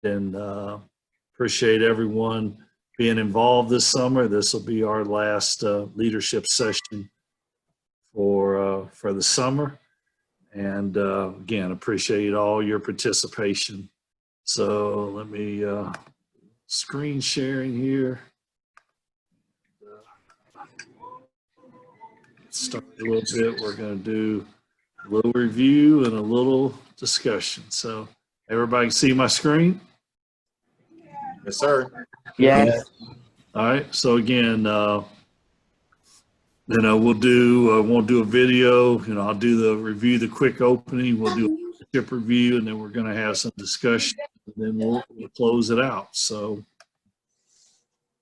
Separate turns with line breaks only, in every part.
and appreciate everyone being involved this summer. This will be our last leadership session for the summer. And again, appreciate all your participation. So let me screen sharing here. Start a little bit. We're going to do a little review and a little discussion. So everybody can see my screen?
Yes, sir.
Yes.
All right. So again, we'll do a video. I'll do the review, the quick opening. We'll do a leadership review, and then we're going to have some discussion, and then we'll close it out. So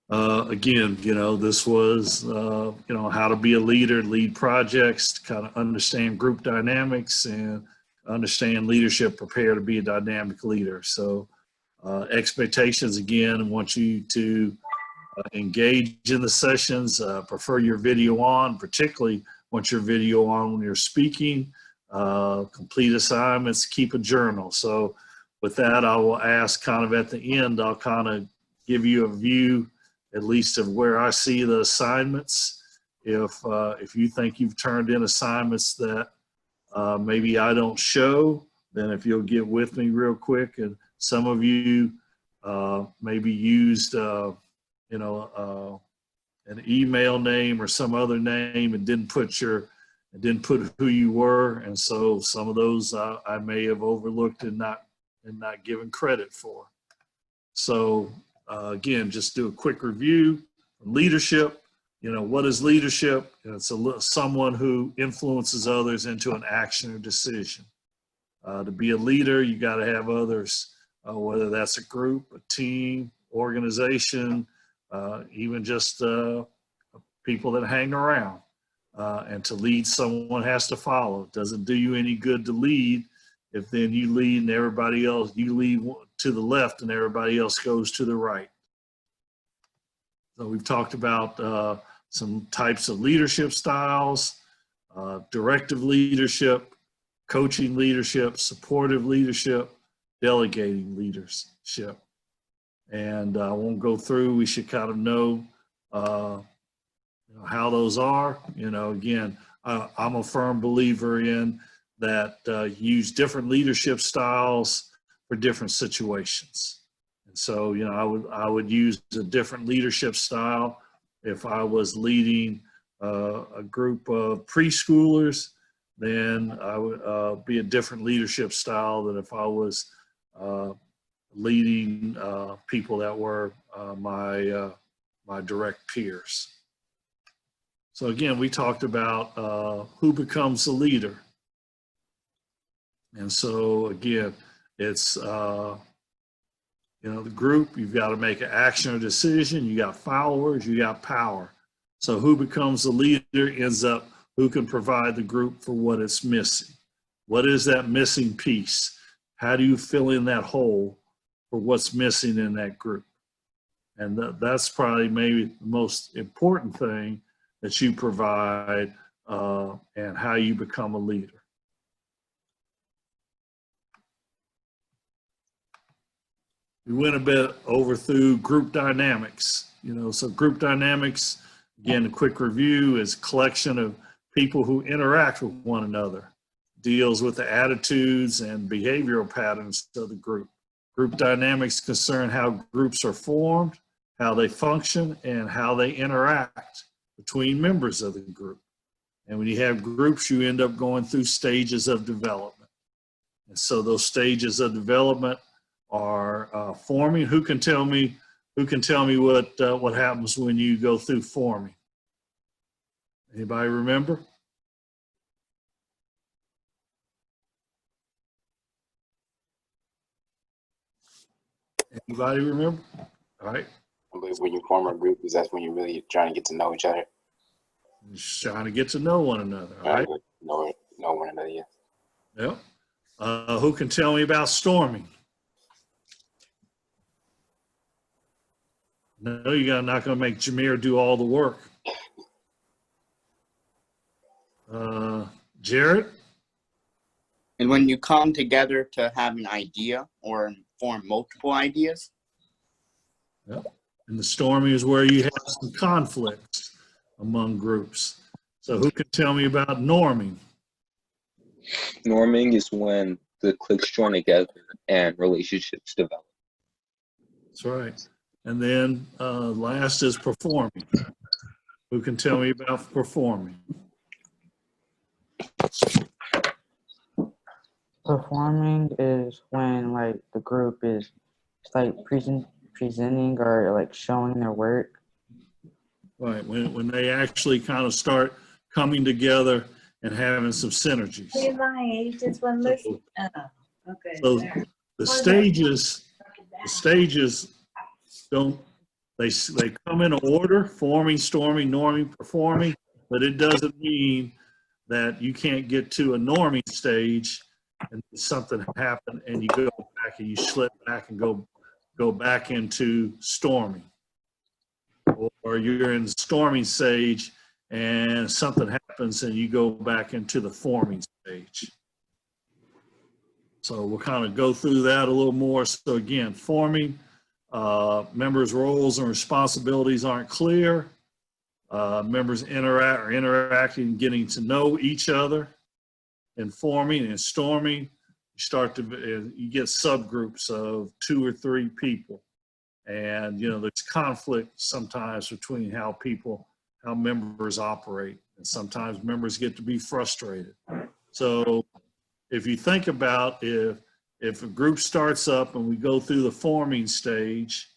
again, this was how to be a leader, lead projects, to kind of understand group dynamics and understand leadership, prepare to be a dynamic leader. So expectations, again, I want you to engage in the sessions, prefer your video on, particularly want your video on when you're speaking, complete assignments, keep a journal. So with that, I will ask kind of at the end, I'll kind of give you a view at least of where I see the assignments. If you think you've turned in assignments that maybe I don't show, then if you'll get with me real quick. And some of you maybe used an email name or some other name and didn't put who you were, and so some of those I may have overlooked and not given credit for. So again, just do a quick review. Leadership, what is leadership? It's someone who influences others into an action or decision. To be a leader, you got to have others, whether that's a group, a team, organization, even just people that hang around. And to lead, someone has to follow. It doesn't do you any good to lead if then you lead and everybody else, you lead to the left and everybody else goes to the right. So we've talked about some types of leadership styles, directive leadership, coaching leadership, supportive leadership, delegating leadership. And I won't go through, we should kind of know how those are. Again, I'm a firm believer in that use different leadership styles for different situations. And so, I would use a different leadership style if I was leading a group of preschoolers. Then I would be a different leadership style than if I was leading people that were my direct peers. So again, we talked about who becomes a leader. And so again, it's, the group, you've got to make an action or decision, you got followers, you got power. So who becomes the leader ends up who can provide the group for what it's missing. What is that missing piece? How do you fill in that hole for what's missing in that group? And that's probably maybe the most important thing that you provide and how you become a leader. We went a bit through group dynamics. So group dynamics, again, a quick review, is a collection of people who interact with one another, deals with the attitudes and behavioral patterns of the group. Group dynamics concern how groups are formed, how they function, and how they interact between members of the group. And when you have groups, you end up going through stages of development. And so those stages of development are forming. Who can tell me what happens when you go through forming? Anybody remember? Anybody remember? All right.
I believe when you form a group, is that's when you're really trying to get to know each other.
Just trying to get to know one another. All right.
Know one another. Yeah.
Yep. Who can tell me about storming? No, you're not going to make Jameer do all the work. Jared?
And when you come together to have an idea or form multiple ideas.
Yep. And the storming is where you have some conflicts among groups. So who can tell me about norming?
Norming is when the cliques join together and relationships develop.
That's right. And then last is performing. Who can tell me about performing?
Performing is when like the group is it's like presenting or like showing their work.
Right, when they actually kind of start coming together and having some synergies.
My age is one listen. Okay.
So the stages don't, they come in order: forming, storming, norming, performing, but it doesn't mean that you can't get to a norming stage and something happened and you go back and you slip back and go back into storming. Or you're in the storming stage and something happens and you go back into the forming stage. So we'll kind of go through that a little more. So again, forming, members' roles and responsibilities aren't clear. Members are interacting, getting to know each other. In forming and storming, you get subgroups of 2 or 3 people. And, you know, there's conflict sometimes between how members operate. And sometimes members get to be frustrated. So if you think about if a group starts up and we go through the forming stage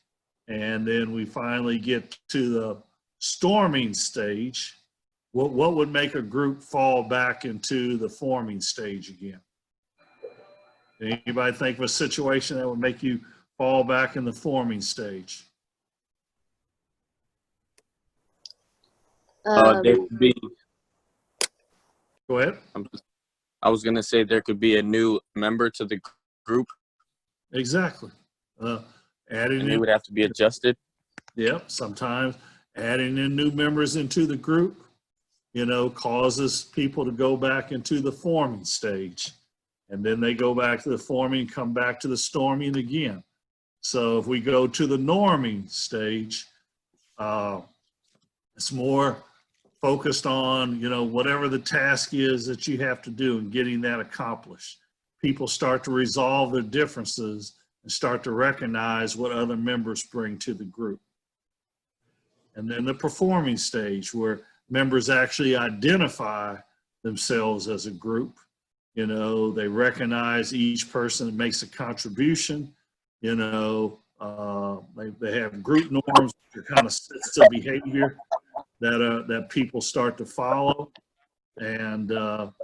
and then we finally get to the storming stage, what would make a group fall back into the forming stage again? Anybody think of a situation that would make you fall back in the forming stage?
There could be.
Go ahead.
I was gonna say there could be a new member to the group.
Exactly. Adding
and they
in,
would have to be adjusted.
Yep. Sometimes adding in new members into the group, you know, causes people to go back into the forming stage. And then they go back to the forming, come back to the storming again. So if we go to the norming stage, it's more focused on, you know, whatever the task is that you have to do and getting that accomplished. People start to resolve their differences and start to recognize what other members bring to the group. And then the performing stage, where members actually identify themselves as a group. You know, they recognize each person that makes a contribution. You know, they have group norms, that kind of sets of behavior that people start to follow. And,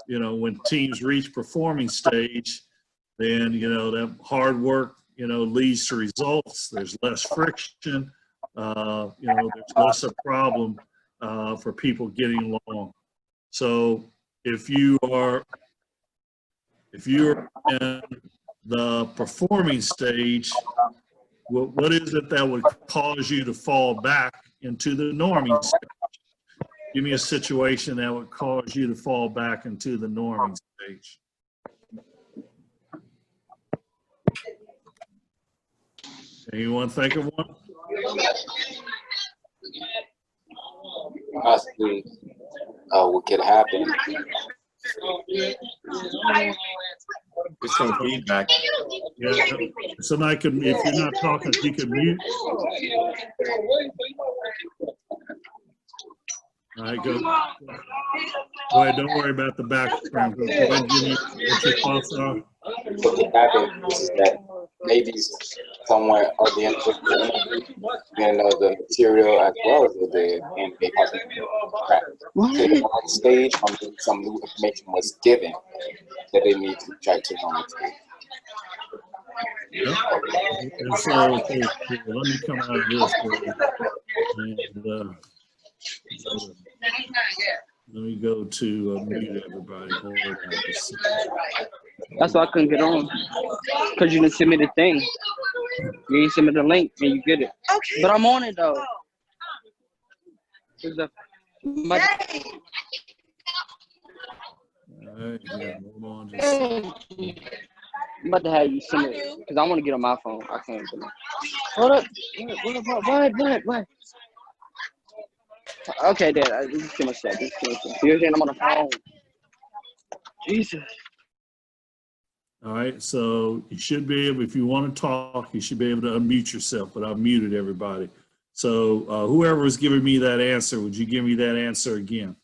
you know, when teams reach performing stage, then, you know, that hard work, you know, leads to results. There's less friction. You know, there's less a problem for people getting along. So if you're in the performing stage, what is it that would cause you to fall back into the norming stage? Give me a situation that would cause you to fall back into the norming stage. Anyone think of one?
Possibly, what could happen?
Get some feedback.
Yeah. Somebody could, if you're not talking, if you could mute. All right, go ahead. Don't worry about the background. Go ahead and give me what your thoughts are.
What could happen is that maybe someone or the individual, you know, the material as well as the and they possibly to the wrong stage, some new information was given that they need to try to monitor.
Yep. And so, here, let me come out of this. And, let me go to mute everybody. Hold on a second.
That's why I couldn't get on. Because you didn't send me the thing. You didn't send me the link and you get it. Okay. But I'm on it though.
All right, yeah, hold on just a second.
I'm about to have you send it because I want to get on my phone. I can't get on. Hold up. What? Okay, Dad. This is too much stuff. You're saying I'm on the phone. Jesus.
All right, so you should be able, if you want to talk, you should be able to unmute yourself, but I've muted everybody. So whoever is giving me that answer, would you give me that answer again?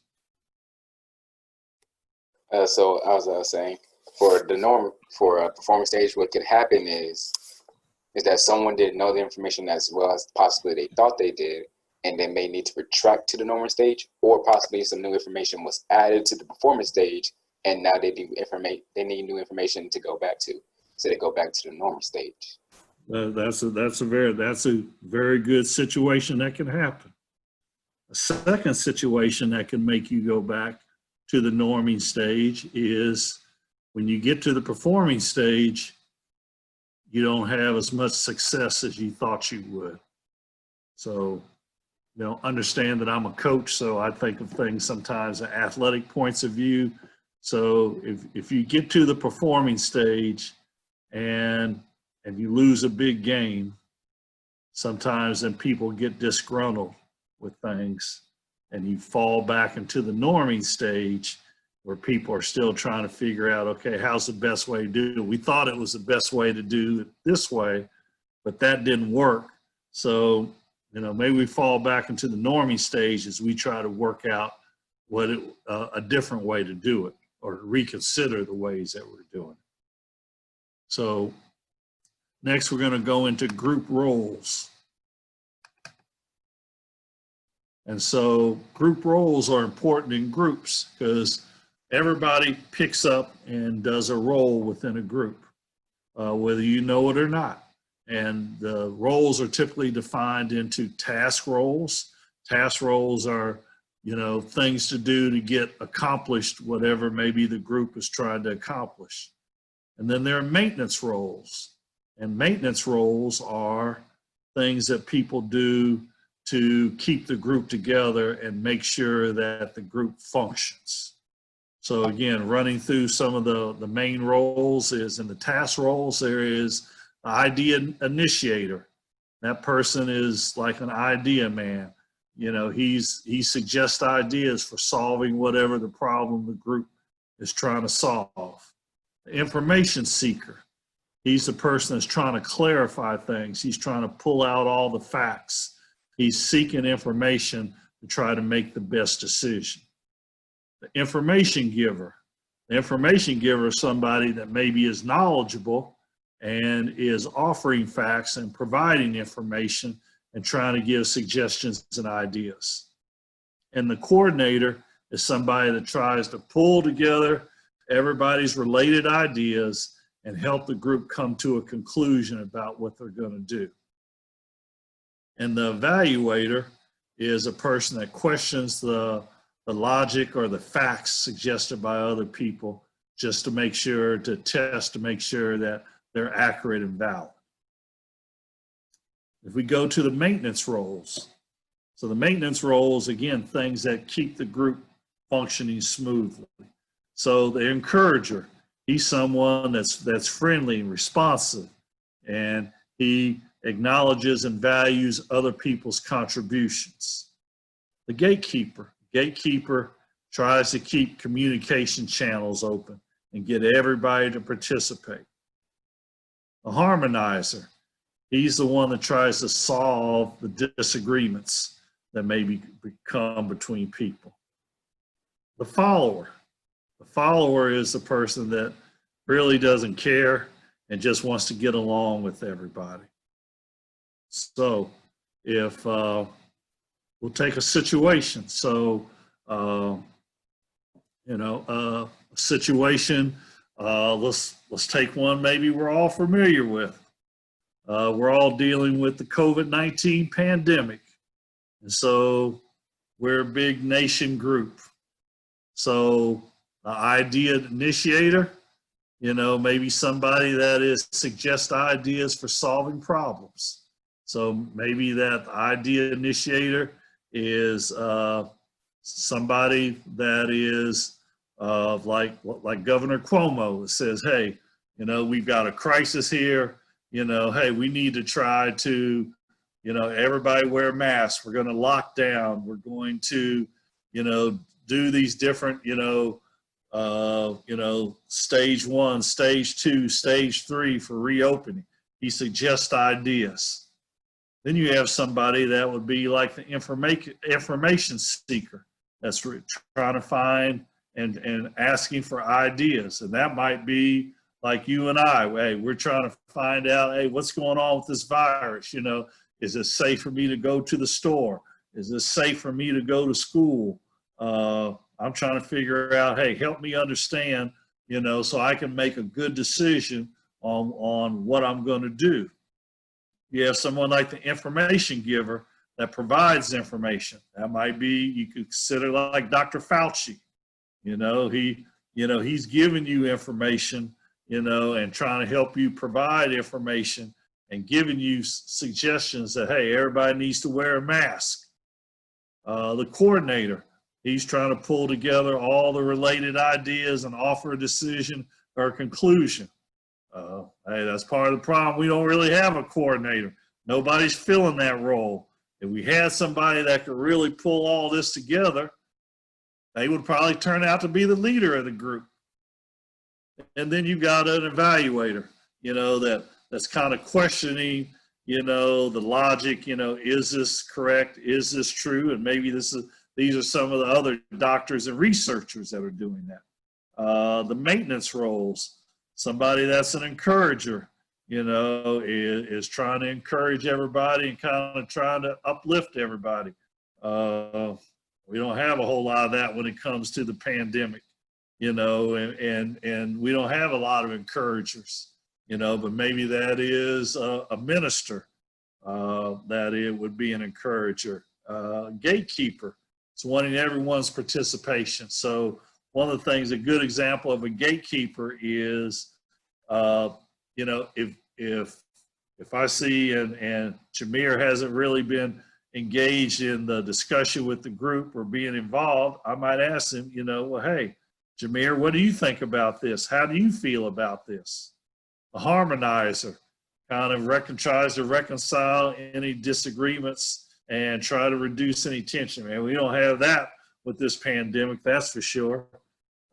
So I was saying, for the norm, for a performance stage, what could happen is that someone didn't know the information as well as possibly they thought they did, and they may need to retract to the normal stage, or possibly some new information was added to the performance stage, and now they need new information to go back to, so they go back to the normal stage.
That's a very good situation that can happen. A second situation that can make you go back to the norming stage is when you get to the performing stage, you don't have as much success as you thought you would. So, you know, understand that I'm a coach, so I think of things sometimes in athletic points of view. So if you get to the performing stage and you lose a big game, sometimes then people get disgruntled with things, and you fall back into the norming stage where people are still trying to figure out, okay, how's the best way to do it? We thought it was the best way to do it this way, but that didn't work. So, you know, maybe we fall back into the norming stage as we try to work out a different way to do it, or reconsider the ways that we're doing it. So next we're going to go into group roles. And so group roles are important in groups because everybody picks up and does a role within a group, whether you know it or not. And the roles are typically defined into task roles. Task roles are, you know, things to do to get accomplished whatever maybe the group is trying to accomplish. And then there are maintenance roles. And maintenance roles are things that people do to keep the group together and make sure that the group functions. So again, running through some of the main roles is in the task roles, there is the idea initiator. That person is like an idea man. You know, he suggests ideas for solving whatever the problem the group is trying to solve. The information seeker. He's the person that's trying to clarify things. He's trying to pull out all the facts. He's seeking information to try to make the best decision. The information giver. The information giver is somebody that maybe is knowledgeable and is offering facts and providing information and trying to give suggestions and ideas. And the coordinator is somebody that tries to pull together everybody's related ideas and help the group come to a conclusion about what they're going to do. And the evaluator is a person that questions the logic or the facts suggested by other people just to make sure, to test to make sure that they're accurate and valid. If we go to the maintenance roles, so the maintenance roles, again, things that keep the group functioning smoothly. So the encourager, he's someone that's friendly and responsive, and he acknowledges and values other people's contributions. The gatekeeper tries to keep communication channels open and get everybody to participate. The harmonizer, he's the one that tries to solve the disagreements that maybe become between people. The follower is the person that really doesn't care and just wants to get along with everybody. So if we'll take a situation. So, a situation, let's take one maybe we're all familiar with. We're all dealing with the COVID-19 pandemic. And so we're a big nation group. So the idea initiator, maybe somebody that suggests ideas for solving problems. So maybe that idea initiator is somebody that is like Governor Cuomo that says, hey, you know, we've got a crisis here, you know, hey, we need to try to, you know, everybody wear masks. We're going to lock down. We're going to, you know, do these different, you know, stage 1, stage 2, stage 3 for reopening. He suggests ideas. Then you have somebody that would be like the information seeker that's trying to find and asking for ideas. And that might be like you and I. Hey, we're trying to find out, hey, what's going on with this virus? You know, is it safe for me to go to the store? Is it safe for me to go to school? I'm trying to figure out, hey, help me understand, you know, so I can make a good decision on what I'm going to do. You have someone like the information giver that provides information. That might be, you could consider like Dr. Fauci. You know, he's giving you information, you know, and trying to help you provide information and giving you suggestions that, hey, everybody needs to wear a mask. The coordinator, he's trying to pull together all the related ideas and offer a decision or a conclusion. Hey, that's part of the problem. We don't really have a coordinator. Nobody's filling that role. If we had somebody that could really pull all this together, they would probably turn out to be the leader of the group. And then you got an evaluator, you know, that's kind of questioning, you know, the logic, you know, is this correct? Is this true? And maybe these are some of the other doctors and researchers that are doing that. The maintenance roles, somebody that's an encourager, you know, is trying to encourage everybody and kind of trying to uplift everybody. We don't have a whole lot of that when it comes to the pandemic, you know, and we don't have a lot of encouragers, you know, but maybe that is a minister, that it would be an encourager. Gatekeeper, it's wanting everyone's participation. So one of the things, a good example of a gatekeeper is, you know, if I see and Jameer hasn't really been engaged in the discussion with the group or being involved, I might ask him, you know, well, hey, Jameer, what do you think about this? How do you feel about this? A harmonizer, kind of tries to reconcile any disagreements and try to reduce any tension. Man, we don't have that with this pandemic, that's for sure.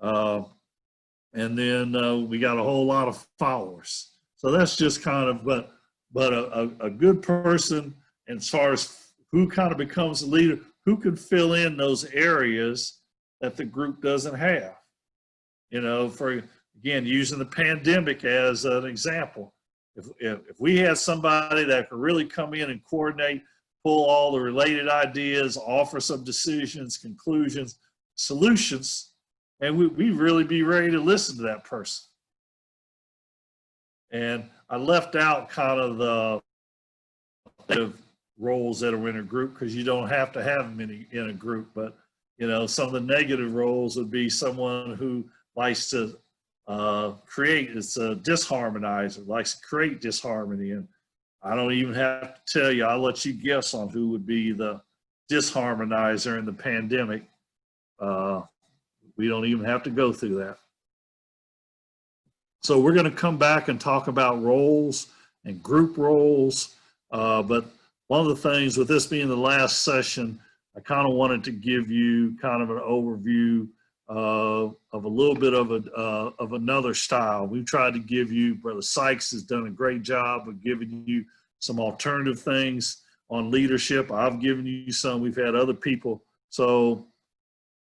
And then we got a whole lot of followers. So that's just kind of, but a good person as far as who kind of becomes a leader, who can fill in those areas that the group doesn't have. You know, for, again, using the pandemic as an example, if we had somebody that could really come in and coordinate, pull all the related ideas, offer some decisions, conclusions, solutions, and we'd really be ready to listen to that person. And I left out kind of the roles that are in a group because you don't have to have many in a group, but you know, some of the negative roles would be someone who likes to create, it's a disharmonizer, likes to create disharmony. And I don't even have to tell you, I'll let you guess on who would be the disharmonizer in the pandemic. We don't even have to go through that. So we're going to come back and talk about roles and group roles. But one of the things with this being the last session, I kind of wanted to give you kind of an overview of a little bit of another style. We've tried to give you, Brother Sykes has done a great job of giving you some alternative things on leadership. I've given you some, we've had other people. So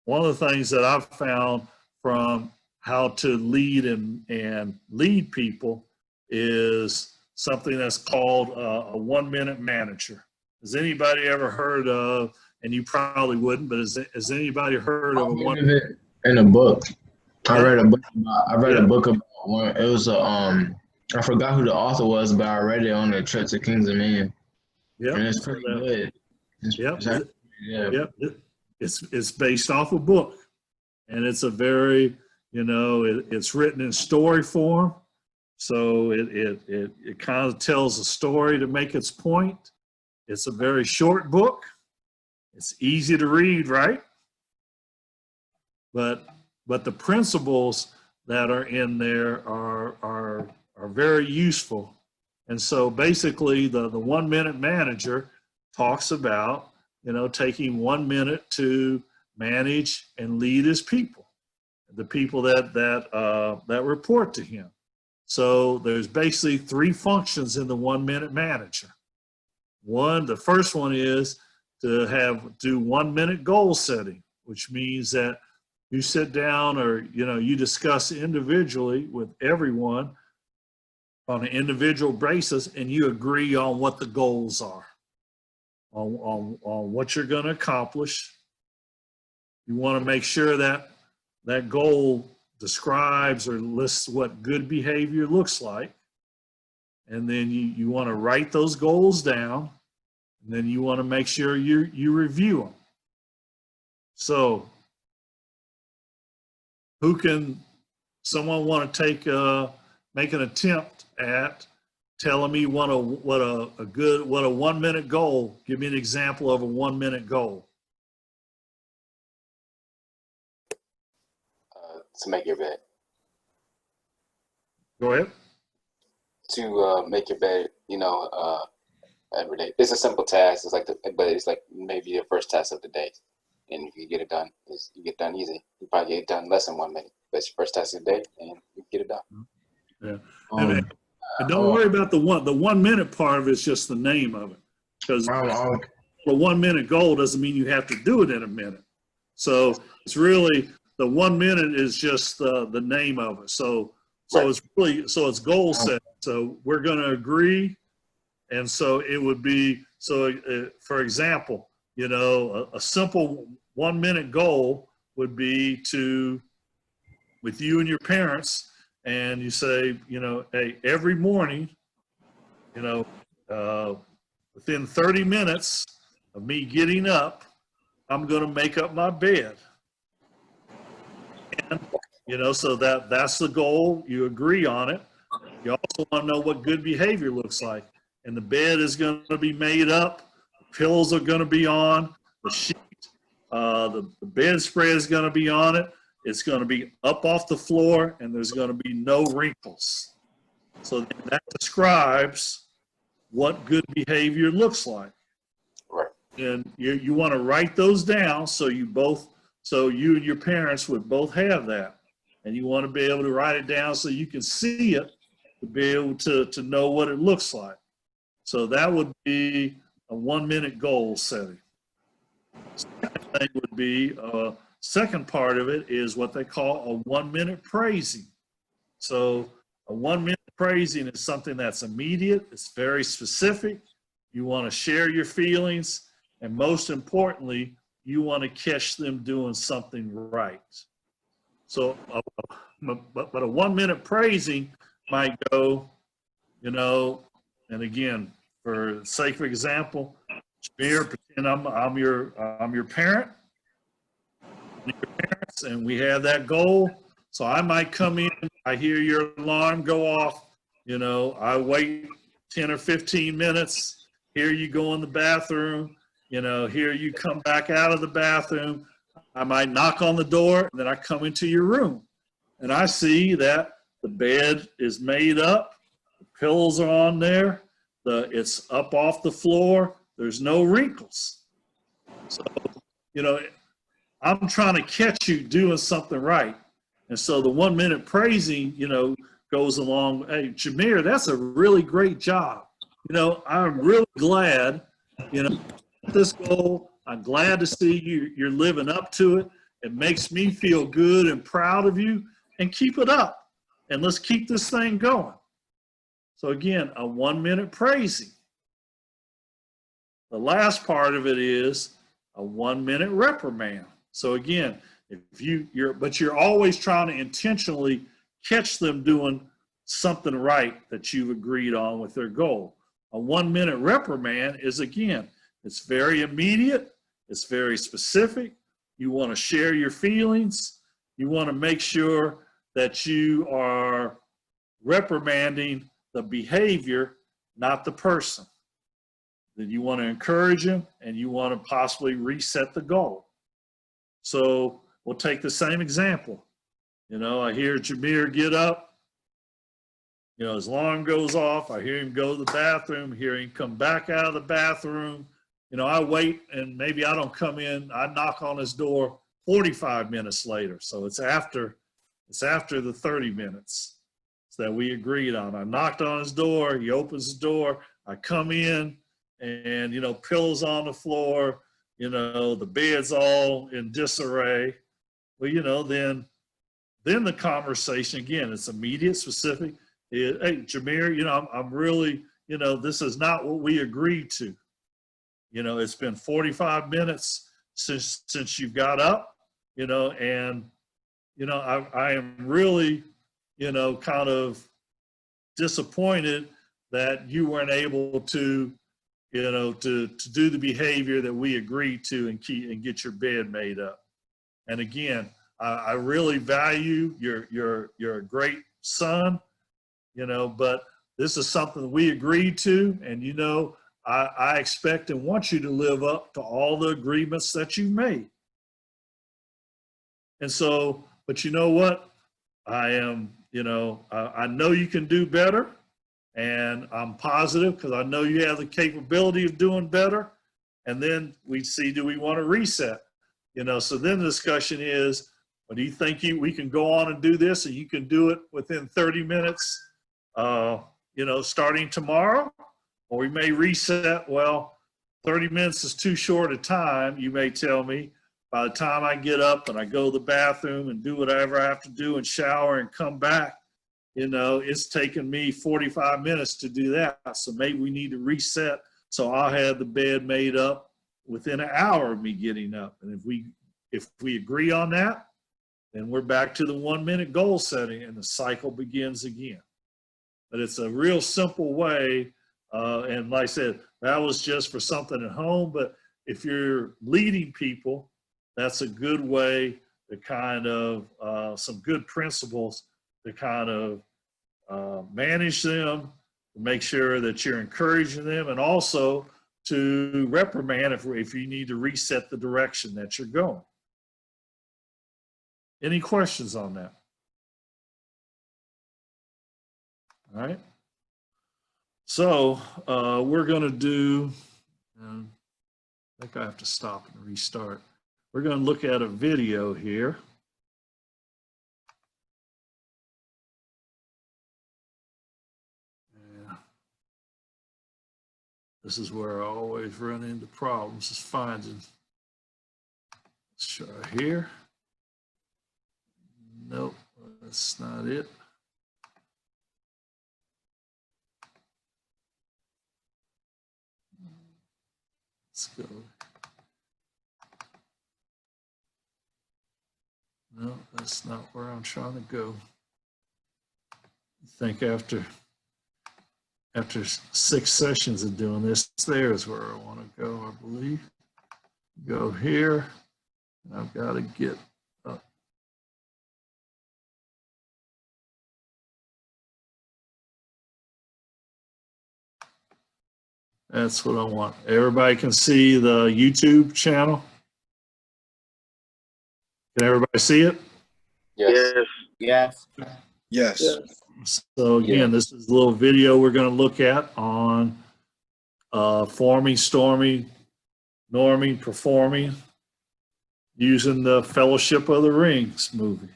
one of the things that I've found from how to lead and lead people is something that's called a 1-minute manager. Has anybody ever heard of, and you probably wouldn't, but has anybody heard of a one?
In a book, I read a book about one. It was I forgot who the author was, but I read it on the trip to Kings of Men.
Yeah,
and it's pretty good.
It's based off a book, and it's a very, you know, it's written in story form, so it kind of tells a story to make its point. It's a very short book. It's easy to read, right? But the principles that are in there are very useful. And so basically the 1 minute manager talks about, taking 1 minute to manage and lead his people, the people that report to him. So there's basically 3 functions in the 1 minute manager. The first one is to do 1 minute goal setting, which means that you sit down or, you discuss individually with everyone on an individual basis, and you agree on what the goals are, on what you're going to accomplish. You want to make sure that that goal describes or lists what good behavior looks like. And then you want to write those goals down, and then you want to make sure you review them. So someone want to make an attempt at telling me what a 1 minute goal? Give me an example of a 1 minute goal.
To make your bed.
Go ahead.
To make your bed, every day. It's a simple task. But it's like maybe your first task of the day, and if you get it done, you get done easy. You probably get it done less than 1 minute. But it's your first task of the day, and you get it done.
Yeah. And don't worry about the 1 minute part of it. Is just the name of it, because the 1 minute goal doesn't mean you have to do it in a minute. So it's really the 1 minute is just the name of it. So it's goal set. So we're going to agree, and so it would be for example, a simple 1 minute goal would be with you and your parents. And you say, hey, every morning, within 30 minutes of me getting up, I'm going to make up my bed. And, so that's the goal. You agree on it. You also want to know what good behavior looks like. And the bed is going to be made up. The pillows are going to be on. The sheet, the bedspread is going to be on it. It's going to be up off the floor, and there's going to be no wrinkles. So that describes what good behavior looks like.
Right.
And you want to write those down so you and your parents would both have that. And you want to be able to write it down so you can see it, to be able to know what it looks like. So that would be a 1 minute goal setting. Second thing would be, second part of it is what they call a 1 minute praising. So a 1 minute praising is something that's immediate, it's very specific. You want to share your feelings, and most importantly, you want to catch them doing something right. So, but a 1 minute praising might go, and again, for the sake of example, Jameer, pretend I'm your parent. And we have that goal. So I might come in, I hear your alarm go off, I wait 10 or 15 minutes, here you go in the bathroom, here you come back out of the bathroom. I might knock on the door, and then I come into your room, and I see that the bed is made up, the pillows are on there, it's up off the floor, there's no wrinkles. So, I'm trying to catch you doing something right. And so the 1 minute praising, goes along, hey, Jameer, that's a really great job. I'm really glad, this goal, I'm glad to see you're living up to it. It makes me feel good and proud of you, and keep it up. And let's keep this thing going. So again, a 1 minute praising. The last part of it is a 1 minute reprimand. So again, but you're always trying to intentionally catch them doing something right that you've agreed on with their goal. A 1 minute reprimand is, again, it's very immediate, it's very specific. You want to share your feelings. You want to make sure that you are reprimanding the behavior, not the person. Then you want to encourage them, and you want to possibly reset the goal. So we'll take the same example. You know, I hear Jameer get up. You know, his alarm goes off. I hear him go to the bathroom, hear him come back out of the bathroom. You know, I wait and maybe I don't come in. I knock on his door 45 minutes later. So it's after the 30 minutes that we agreed on. I knocked on his door. He opens the door. I come in and, you know, pillows on the floor, you know, the bed's all in disarray. Well, you know, then the conversation, again, it's immediate, specific. Hey, Jameer, you know, I'm really, you know, this is not what we agreed to. You know, it's been 45 minutes since you got up, you know, and, you know, I am really, you know, kind of disappointed that you weren't able to, you know, to do the behavior that we agreed to and get your bed made up. And again, I really value you're a great son, you know, but this is something we agreed to, and you know, I expect and want you to live up to all the agreements that you made. And so, but you know what? I am, you know, I know you can do better, and I'm positive because I know you have the capability of doing better. And then we see, do we want to reset? You know, so then the discussion is, well, do you think we can go on and do this and you can do it within 30 minutes, you know, starting tomorrow? Or we may reset, well, 30 minutes is too short a time, you may tell me. By the time I get up and I go to the bathroom and do whatever I have to do and shower and come back, you know, it's taken me 45 minutes to do that. So maybe we need to reset. So I'll have the bed made up within an hour of me getting up. And if we agree on that, then we're back to the 1 minute goal setting and the cycle begins again. But it's a real simple way. And like I said, that was just for something at home. But if you're leading people, that's a good way to kind of, some good principles to kind of manage them, to make sure that you're encouraging them, and also to reprimand if you need to reset the direction that you're going. Any questions on that? All right. So we're going to do, I think I have to stop and restart. We're going to look at a video here. Yeah. This is where I always run into problems, is finding. Let's try here. Nope, that's not it. Let's go. No, that's not where I'm trying to go. I think after 6 sessions of doing this, there's where I want to go, I believe. Go here, and I've got to get up. That's what I want. Everybody can see the YouTube channel? Can everybody see it?
Yes.
Yes.
Yes.
So again, this is a little video we're going to look at on forming, storming, norming, performing, using the Fellowship of the Rings movie.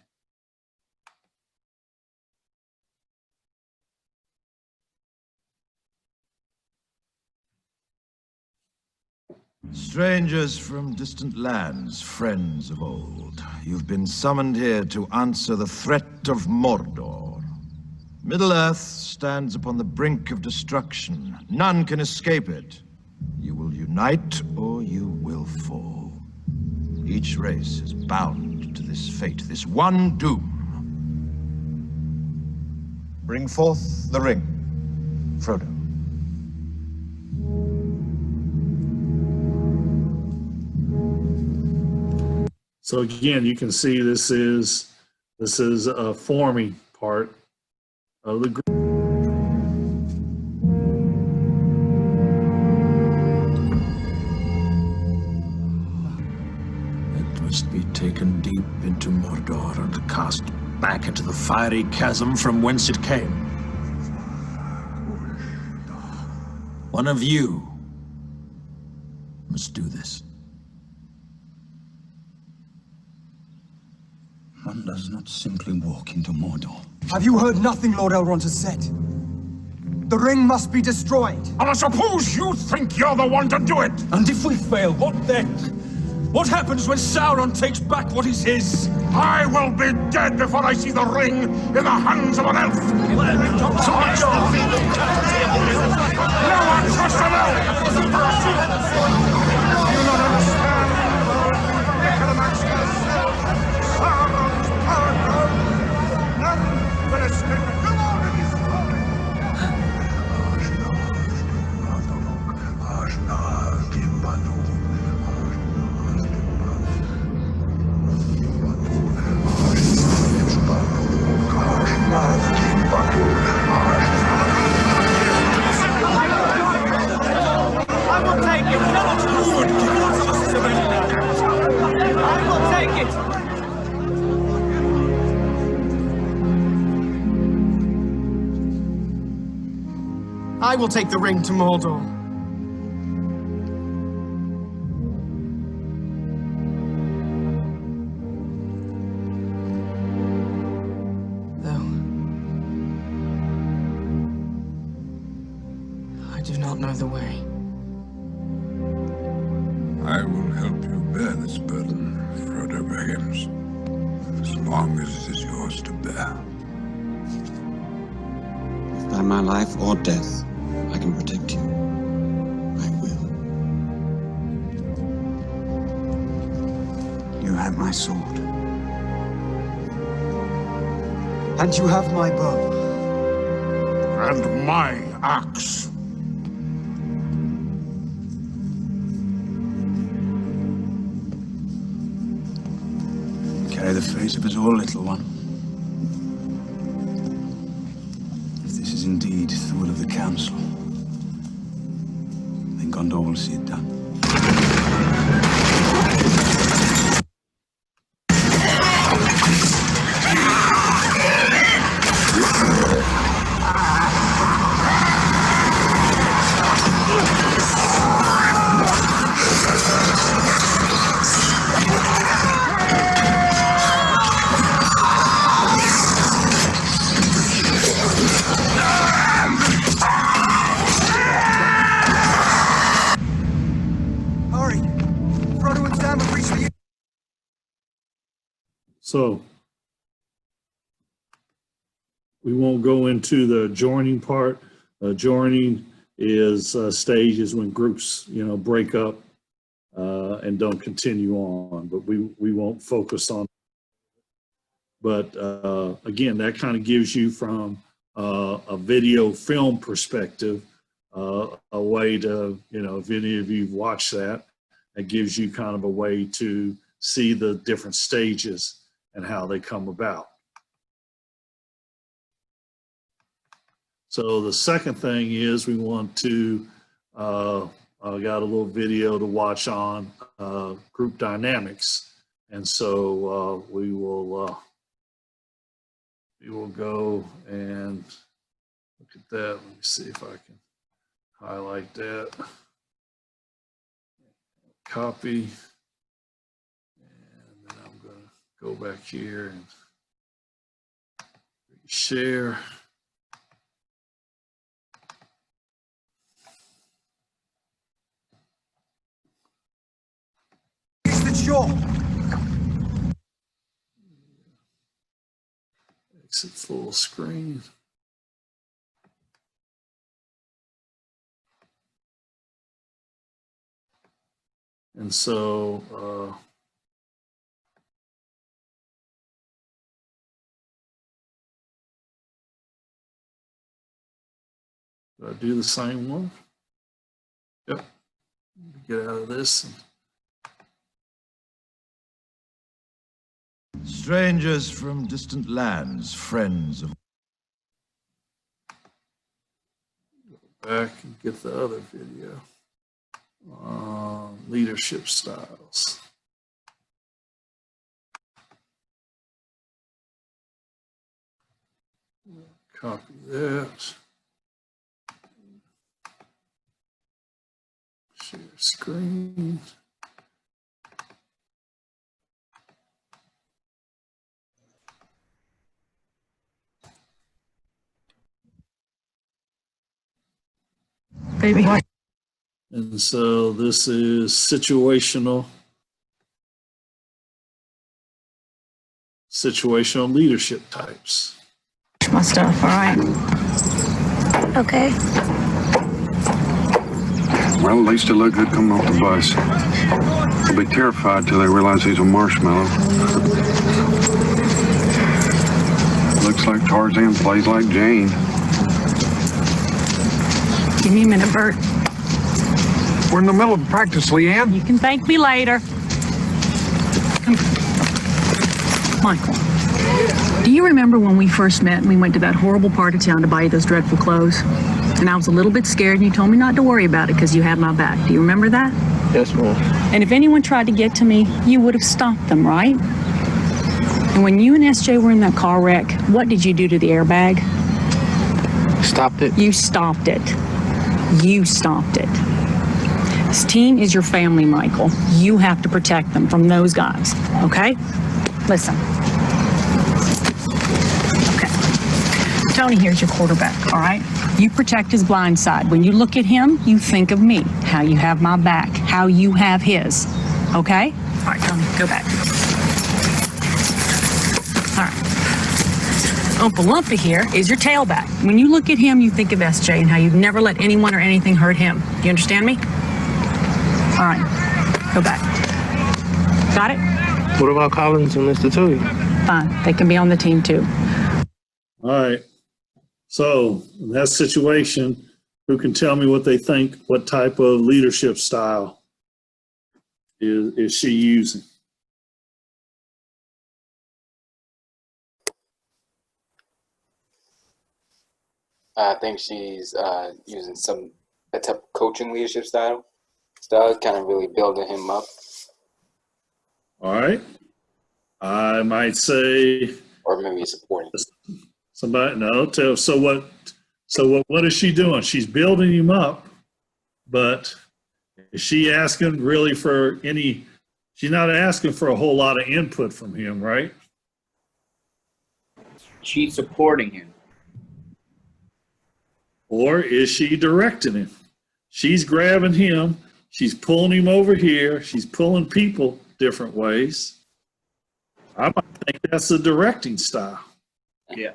Strangers from distant lands, friends of old, you've been summoned here to answer the threat of Mordor. Middle-earth stands upon the brink of destruction. None can escape it. You will unite or you will fall. Each race is bound to this fate, this one doom. Bring forth the ring, Frodo.
So again, you can see this is a forming part of the group.
It must be taken deep into Mordor and cast back
back into the fiery chasm from whence it came. One of you must do this.
One does not simply walk into Mordor.
Have you heard nothing Lord Elrond has said? The ring must be destroyed.
And I suppose you think you're the one to do it!
And if we fail, what then? What happens when Sauron takes back what is his?
I will be dead before I see the ring in the hands of an elf! No one trusts an elf! You not understand? Necromancers, Sauron's power! None will escape.
I will take it. I will take it. I will take the ring to Mordor. Though I do not know the way.
I will help you bear this burden, Frodo Baggins, as long as it is yours to bear.
If by my life or death I can protect you, I will. You have my sword.
And you have my bow.
And my axe.
Carry the fate of us all, little one. If this is indeed the will of the Council, then Gondor will see it done.
So we won't go into the joining part. Joining is stages when groups, break up and don't continue on, but we won't focus on. But again, that kind of gives you from a video film perspective, a way to, if any of you've watched that, it gives you kind of a way to see the different stages and how they come about. So the second thing is we want to, I got a little video to watch on group dynamics. And so we will go and look at that. Let me see if I can highlight that. Copy. And then I'm going to go back here and share. Exit full screen. And so do I do the same one? Yep. Get out of this.
Strangers from distant lands, friends of...
Go back and get the other video. Leadership styles. Copy that. Share screen.
Baby.
And so this is situational leadership types.
My stuff, all right? Okay.
Well, at least it looked good coming off the bus. They'll be terrified till they realize he's a marshmallow. Looks like Tarzan plays like Jane.
Give me a minute, Bert.
We're in the middle of practice, Leanne.
You can thank me later. Michael, do you remember when we first met and we went to that horrible part of town to buy you those dreadful clothes? And I was a little bit scared and you told me not to worry about it because you had my back. Do you remember that?
Yes, ma'am.
And if anyone tried to get to me, you would have stopped them, right? And when you and SJ were in that car wreck, what did you do to the airbag?
Stopped it.
You stopped it. You stopped it. This team is your family, Michael. You have to protect them from those guys, okay? Listen. Okay. Tony here's your quarterback, all right? You protect his blind side. When you look at him, you think of me, how you have my back, how you have his, okay? All right, Tony, go back. All right. Oompa Loompa here is your tailback. When you look at him, you think of SJ and how you'd never let anyone or anything hurt him. You understand me? All right, go back. Got it?
What about Collins and Mr. Tui?
Fine, they can be on the team too.
All right. So in that situation, who can tell me what they think, what type of leadership style is she using?
I think she's using a type of coaching leadership style, kind of really building him up.
All right. I might say,
or maybe supporting
somebody. No, so what is she doing? She's building him up, but is she asking really for any? She's not asking for a whole lot of input from him, right?
She's supporting him.
Or is she directing him? She's grabbing him. She's pulling him over here. She's pulling people different ways. I might think that's a directing style.
Yeah.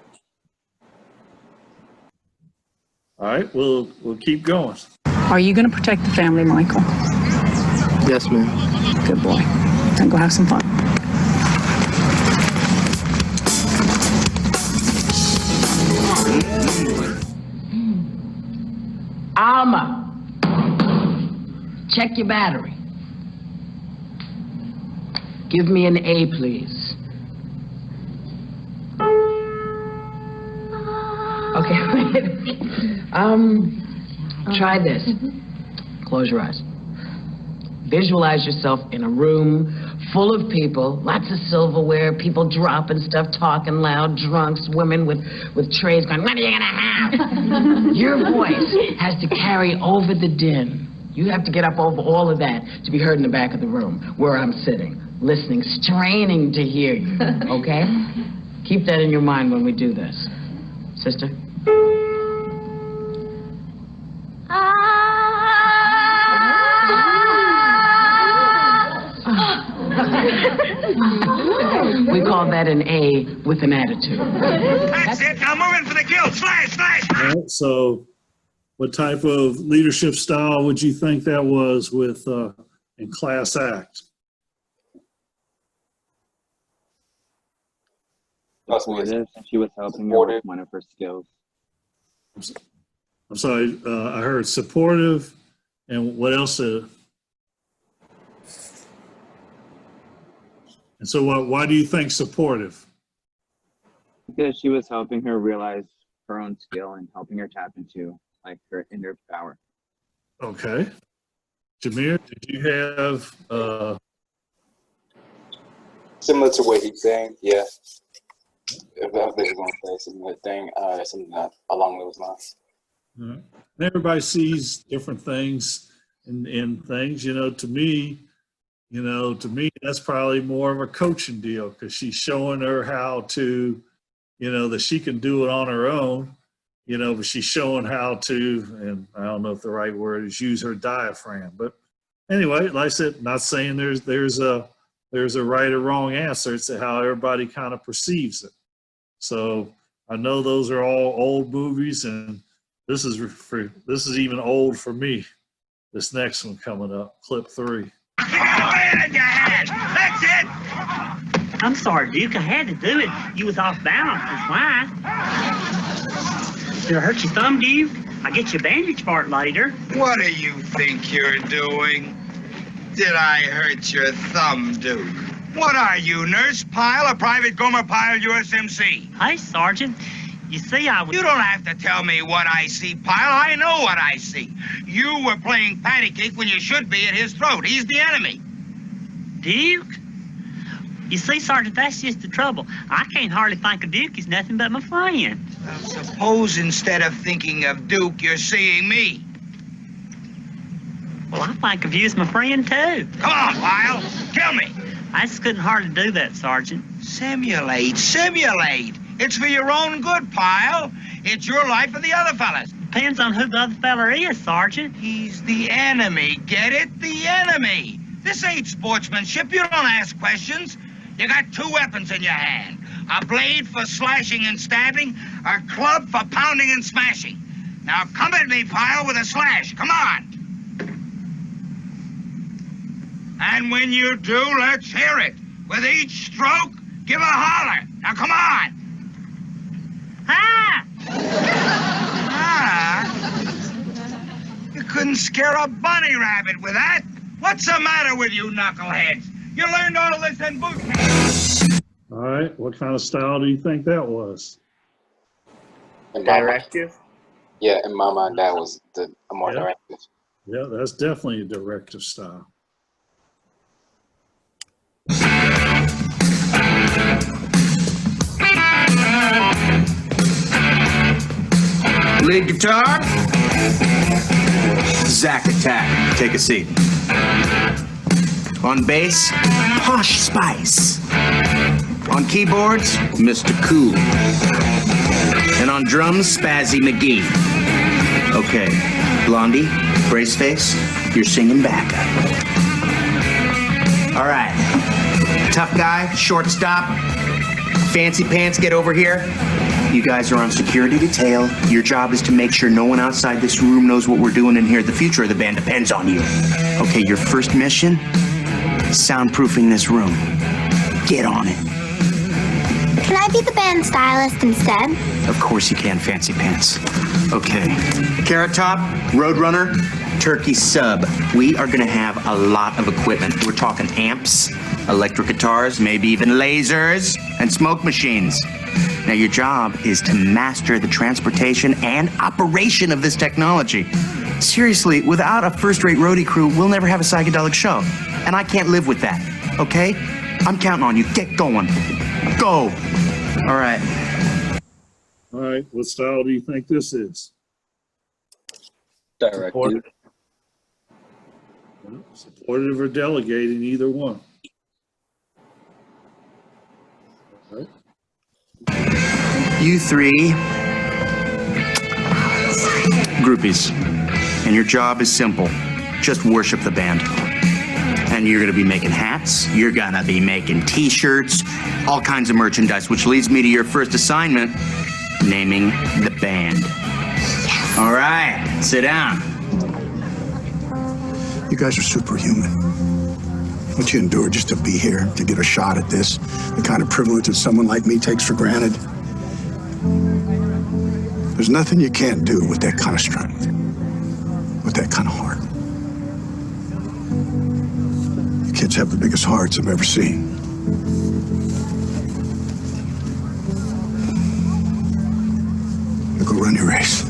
All right, we'll keep going.
Are you going to protect the family, Michael?
Yes, ma'am.
Good boy. Then go have some fun.
Alma, check your battery. Give me an A, please. Okay, try this. Close your eyes. Visualize yourself in a room full of people, lots of silverware, people dropping stuff, talking loud, drunks, women with trays going, what are you gonna have? Your voice has to carry over the din. You have to get up over all of that to be heard in the back of the room where I'm sitting, listening, straining to hear you, okay? Keep that in your mind when we do this. Sister? We call that an A with an attitude.
That's it. Now move in for the kill. Slash, slash.
All right, so what type of leadership style would you think that was with in class act?
Supportive, and she was helping her with one of her skills.
I'm sorry, I heard supportive, and what else? And so why do you think supportive?
Because she was helping her realize her own skill and helping her tap into like her inner power.
Okay. Jameer, did you have
similar to what he's saying? Yeah. if I was going to say similar thing, something along those lines.
And everybody sees different things in things. To me, that's probably more of a coaching deal because she's showing her how to, that she can do it on her own, but she's showing how to, and I don't know if the right word is use her diaphragm. But anyway, like I said, not saying there's a right or wrong answer. It's how everybody kind of perceives it. So I know those are all old movies, and this is even old for me. This next one coming up, clip 3.
That's it! I'm sorry, Duke. I had to do it. You was off balance. That's why. Did I hurt your thumb, Duke? I'll get you a bandage for it later.
What do you think you're doing? Did I hurt your thumb, Duke? What are you, Nurse Pyle or Private Gomer Pyle, USMC?
Hey, Sergeant. You see,
You don't have to tell me what I see, Pyle. I know what I see. You were playing patty cake when you should be at his throat. He's the enemy.
Duke? You see, Sergeant, that's just the trouble. I can't hardly think of Duke as nothing but my friend.
Well, suppose instead of thinking of Duke, you're seeing me.
Well, I think of you as my friend, too.
Come on, Pyle. Kill me.
I just couldn't hardly do that, Sergeant.
Simulate. It's for your own good, Pyle. It's your life or the other fella's.
Depends on who the other fella is, Sergeant.
He's the enemy. Get it? The enemy. This ain't sportsmanship. You don't ask questions. You got 2 weapons in your hand. A blade for slashing and stabbing, a club for pounding and smashing. Now come at me, Pyle, with a slash. Come on. And when you do, let's hear it. With each stroke, give a holler. Now come on.
Ah!
Ah? You couldn't scare a bunny rabbit with that. What's the matter with you knuckleheads? You learned all this in boot camp.
All right, what kind of style do you think that was?
Directive? Yeah, in my mind, that was a more directive.
Yeah, that's definitely a directive style.
Lead guitar, Zack Attack. Take a seat. On bass, Posh Spice. On keyboards, Mr. Cool. And on drums, Spazzy McGee. Okay, Blondie, brace face, you're singing backup. All right, tough guy, shortstop, fancy pants, get over here. You guys are on security detail. Your job is to make sure no one outside this room knows what we're doing in here. The future of the band depends on you. Okay, your first mission, soundproofing this room. Get on it.
Can I be the band stylist instead?
Of course you can, fancy pants. Okay. Carrot Top, Roadrunner, Turkey Sub. We are gonna have a lot of equipment. We're talking amps, electric guitars, maybe even lasers, and smoke machines. Now your job is to master the transportation and operation of this technology. Seriously, without a first-rate roadie crew, we'll never have a psychedelic show. And I can't live with that, okay? I'm counting on you. Get going. Go. All right.
All right, what style do you think this is?
Directive.
Supportive or delegating, either one. All right.
You 3 groupies, and your job is simple. Just worship the band. And you're gonna be making hats, you're gonna be making t-shirts, all kinds of merchandise, which leads me to your first assignment, naming the band. Yes. All right, sit down.
You guys are superhuman. What you endure just to be here, to get a shot at this, the kind of privilege that someone like me takes for granted. There's nothing you can't do with that kind of strength, with that kind of heart. You kids have the biggest hearts I've ever seen. Now go run your race.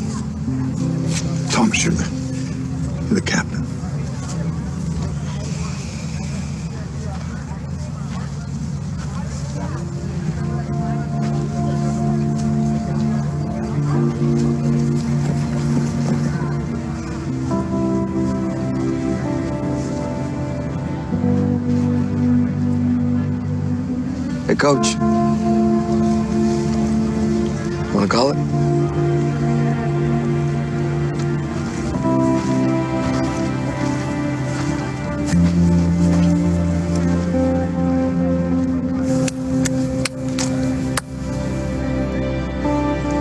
Thomas, you're the captain.
coach. Want to call it?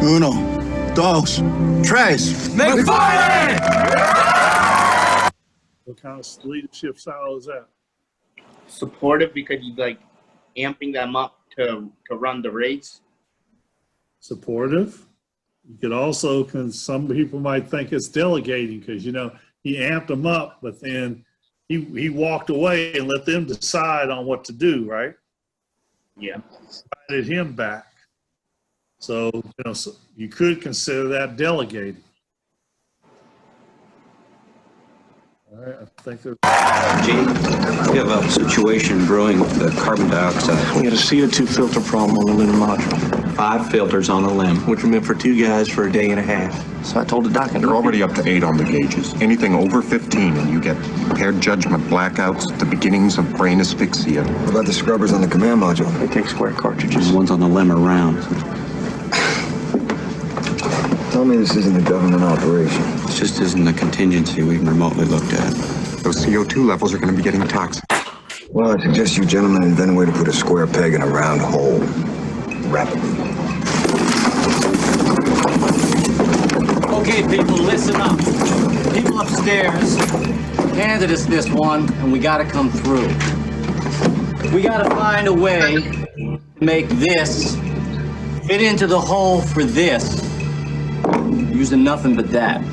Uno, dos, tres.
McFarlane!
What kind of leadership style is that?
Supportive because you like amping them up to run the race.
Supportive. You could also, because some people might think it's delegating because, you know, he amped them up, but then he walked away and let them decide on what to do, right?
Yeah.
Invited him back. So, you know, so you could consider that delegating. All right, I think there's...
Gene, we have a situation brewing with the carbon dioxide.
We got a CO2 filter problem on the LIM module.
5 filters on the LIM.
Which were meant for 2 guys for a day and a half. So I told the doc,
You're already up to 8 on the gauges. Anything over 15 and you get impaired judgment, blackouts, the beginnings of brain asphyxia.
What about the scrubbers on the command module?
They take square cartridges.
The ones on the LIM are round.
Tell me this isn't a government operation.
This just isn't a contingency we've remotely looked at.
Those CO2 levels are going to be getting toxic.
Well, I suggest you gentlemen invent a way to put a square peg in a round hole. Rapidly.
Okay, people, listen up. People upstairs handed us this one, and we gotta come through. We gotta find a way to make this fit into the hole for this, using nothing but that.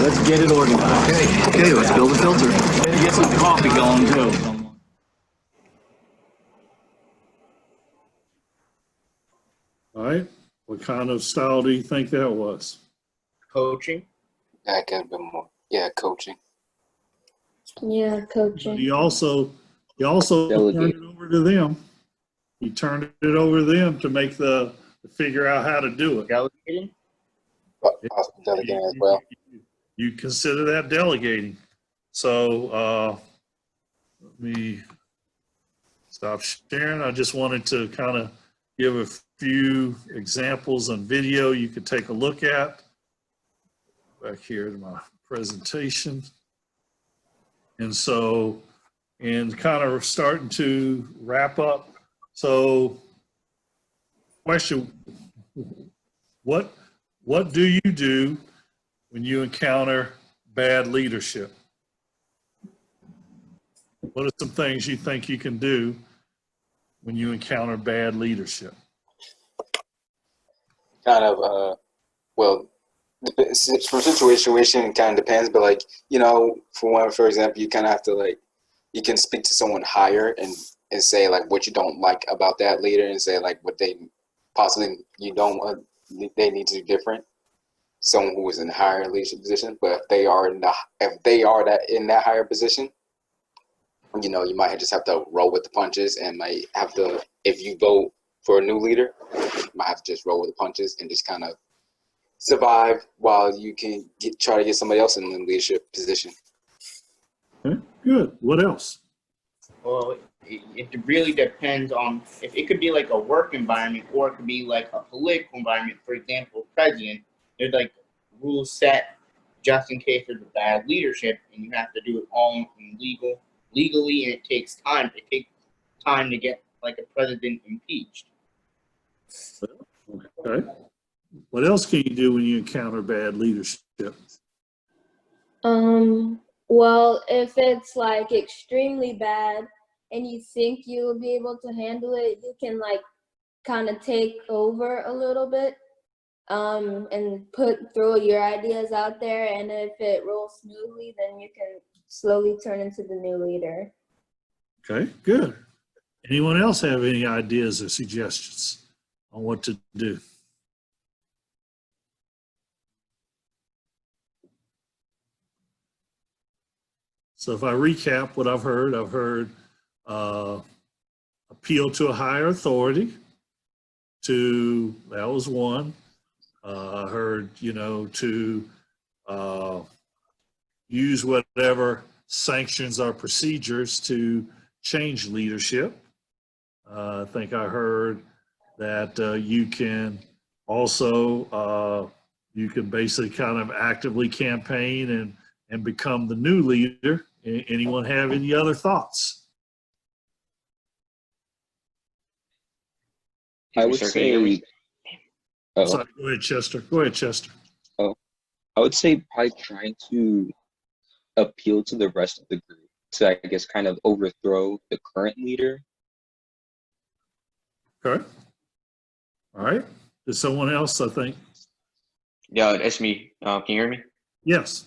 Let's get it organized.
Okay, let's build a filter.
Better get some coffee going, too.
All right. What kind of style do you think that was?
Coaching.
That could have been more. Yeah, coaching.
Yeah,
But
coaching.
he also turned it over to them. He turned it over to them to make to figure out how to do it.
Delegating?
Also delegating as well.
You consider that delegating. So let me stop sharing. I just wanted to kind of give a few examples on video you could take a look at. Back here to my presentation. And so, and kind of starting to wrap up. So, question, what do you do when you encounter bad leadership? What are some things you think you can do when you encounter bad leadership?
Kind of, well, from situation to situation, it kind of depends. But like, you know, for example, you kind of have to like, you can speak to someone higher and say like what you don't like about that leader, and say like what they possibly you don't want, they need to do different. Someone who is in a higher leadership position, but if they are in that higher position, you know, you might just have to roll with the punches, and might have to, if you vote for a new leader, you might have to just roll with the punches and just kind of survive while you can try to get somebody else in the leadership position.
Okay, good. What else?
Well, it really depends on if it could be like a work environment or it could be like a political environment. For example, president, there's like rules set just in case there's a bad leadership, and you have to do it all legally, and it takes time. It takes time to get like a president impeached.
Okay. What else can you do when you encounter bad leadership?
Well, if it's like extremely bad and you think you'll be able to handle it, you can like kind of take over a little bit, and throw your ideas out there. And if it rolls smoothly, then you can slowly turn into the new leader.
Okay, good. Anyone else have any ideas or suggestions on what to do? So if I recap what I've heard appeal to a higher authority. That was one. I heard, you know, to use whatever sanctions or procedures to change leadership. I think I heard that you can also, you can basically kind of actively campaign and become the new leader. Anyone have any other thoughts?
I would say,
Sorry, go ahead, Chester. Go ahead, Chester.
Oh, I would say probably trying to appeal to the rest of the group to, I guess, kind of overthrow the current leader.
Okay. All right. Is someone else, I think?
Yeah, that's me. Can you hear me?
Yes.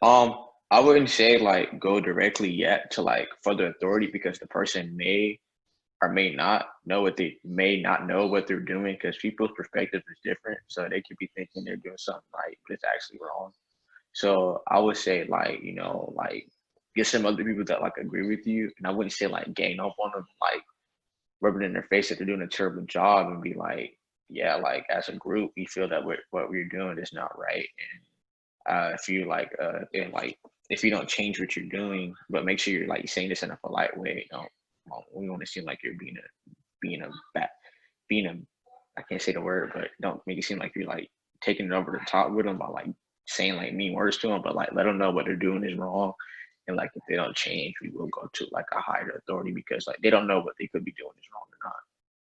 I wouldn't say like go directly yet to like further authority, because the person may or may not know what they're doing, because people's perspective is different. So they could be thinking they're doing something right, but it's actually wrong. So I would say like, you know, like get some other people that like agree with you. And I wouldn't say like gang up on them, like rubbing in their face that they're doing a terrible job, and be like, yeah, like as a group, we feel that what we're doing is not right. And if you like, and like, if you don't change what you're doing, but make sure you're like saying this in a polite way, we want to seem like you're being a I can't say the word, but don't make it seem like you're like taking it over the top with them by like saying like mean words to them, but like let them know what they're doing is wrong. And like if they don't change, we will go to like a higher authority, because like they don't know what they could be doing is wrong or not,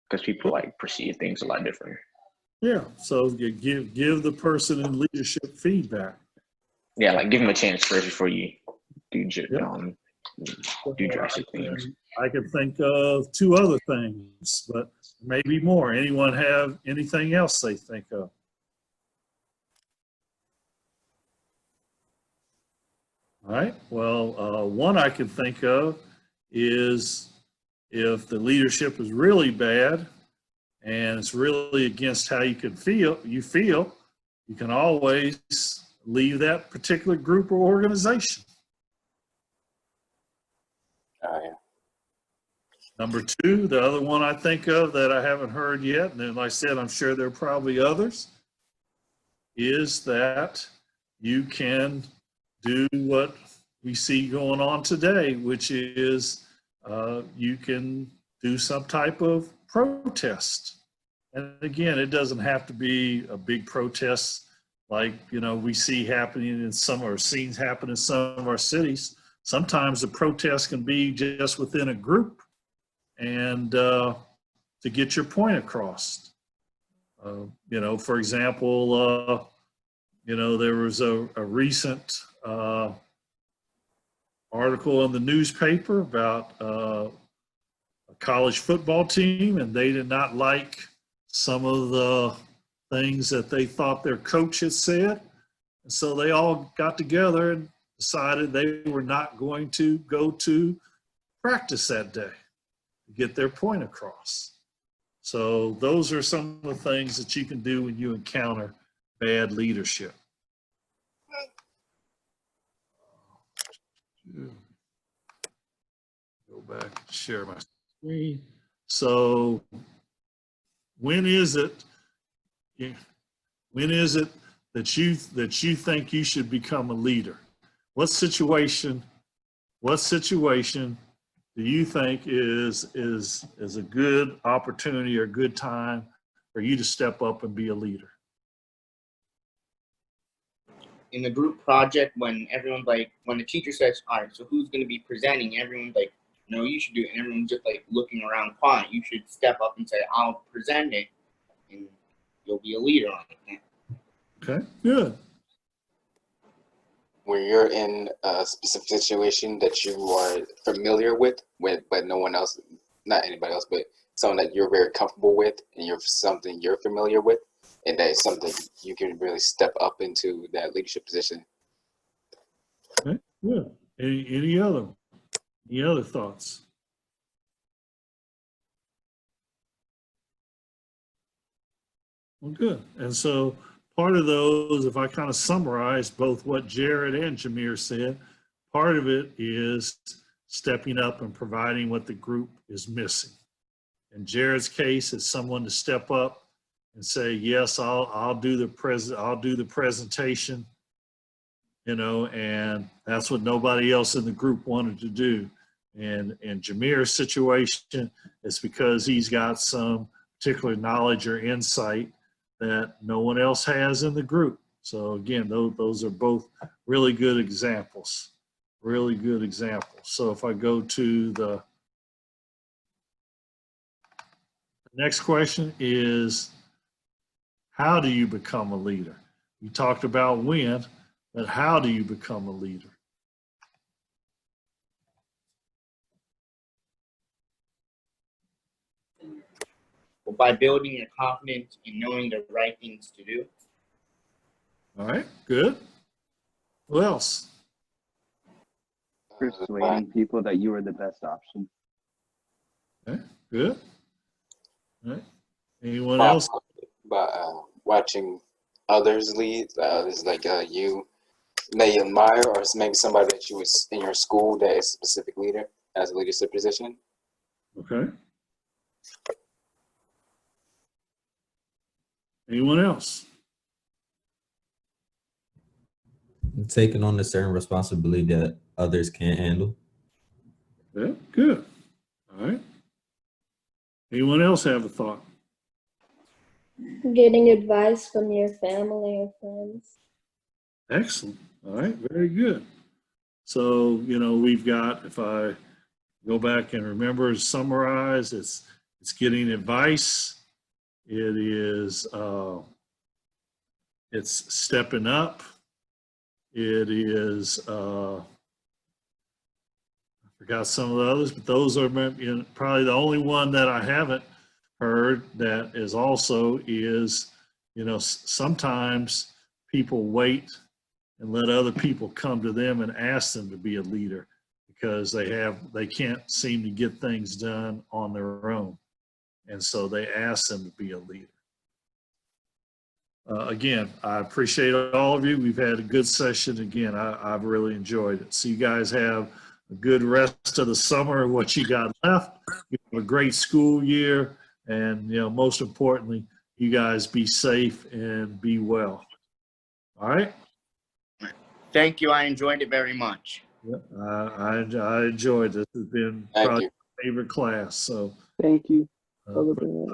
because people like perceive things a lot different.
Yeah. So you give the person in leadership feedback.
Yeah, like give them a chance first before you do drastic things.
I can think of two other things, but maybe more. Anyone have anything else they think of? All right. Well, one I can think of is if the leadership is really bad and it's really against how you feel, you can always leave that particular group or organization.
Oh, yeah.
Number two, the other one I think of that I haven't heard yet, and then like I said, I'm sure there are probably others, is that you can do what we see going on today, which is you can do some type of protest. And again, it doesn't have to be a big protest like, you know, we see happening in some, or scenes happen in some of our cities. Sometimes the protest can be just within a group and to get your point across. You know, for example, you know, there was a recent article in the newspaper about a college football team, and they did not like some of the things that they thought their coach had said. And so they all got together and decided they were not going to go to practice that day to get their point across. So those are some of the things that you can do when you encounter bad leadership. Go back and share my screen. So when is it that you think you should become a leader? What situation do you think is a good opportunity or a good time for you to step up and be a leader?
In the group project, when everyone's like, when the teacher says, all right, so who's going to be presenting? Everyone's like, no, you should do it. And everyone's just like looking around quiet. You should step up and say, I'll present it, and you'll be a leader on it.
Okay, good.
When you're in a specific situation that you are familiar with, but no one else, not anybody else, but someone that you're very comfortable with, and you're something you're familiar with, and that is something you can really step up into that leadership position.
Okay, good. Any other thoughts? Well, good. And so part of those, if I kind of summarize both what Jared and Jameer said, part of it is stepping up and providing what the group is missing. In Jared's case, it's someone to step up and say, yes, I'll do the presentation, you know, and that's what nobody else in the group wanted to do. And in Jameer's situation, it's because he's got some particular knowledge or insight that no one else has in the group. So again, those are both really good examples, really good examples. So if I go to the next question is, how do you become a leader? You talked about when, but how do you become a leader?
Well, by building your confidence and knowing the right things to do.
All right, good. Who else?
Persuading people that you are the best option.
Okay, good. All right. Anyone else?
By watching others lead, others like you may admire, or maybe somebody that you was in your school that is a specific leader as a leadership position.
Okay. Anyone else?
Taking on a certain responsibility that others can't handle.
Yeah, good. All right. Anyone else have a thought?
Getting advice from your family or friends.
Excellent. All right, very good. So, you know, we've got, if I go back and remember, summarize, it's getting advice. It is, it's stepping up. It is, I forgot some of the others, but those are probably the only one that I haven't heard that is also is, you know, sometimes people wait and let other people come to them and ask them to be a leader because they can't seem to get things done on their own. And so they ask them to be a leader. Again, I appreciate all of you. We've had a good session. Again, I've really enjoyed it. So you guys have a good rest of the summer, what you got left. You have a great school year. And, you know, most importantly, you guys be safe and be well. All right?
Thank you. I enjoyed it very much.
Yeah, I enjoyed this. This has been probably my favorite class. So
thank you.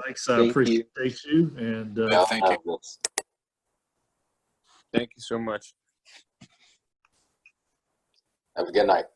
Thanks. I appreciate you. And
thank you. Thank you so much.
Have a good night.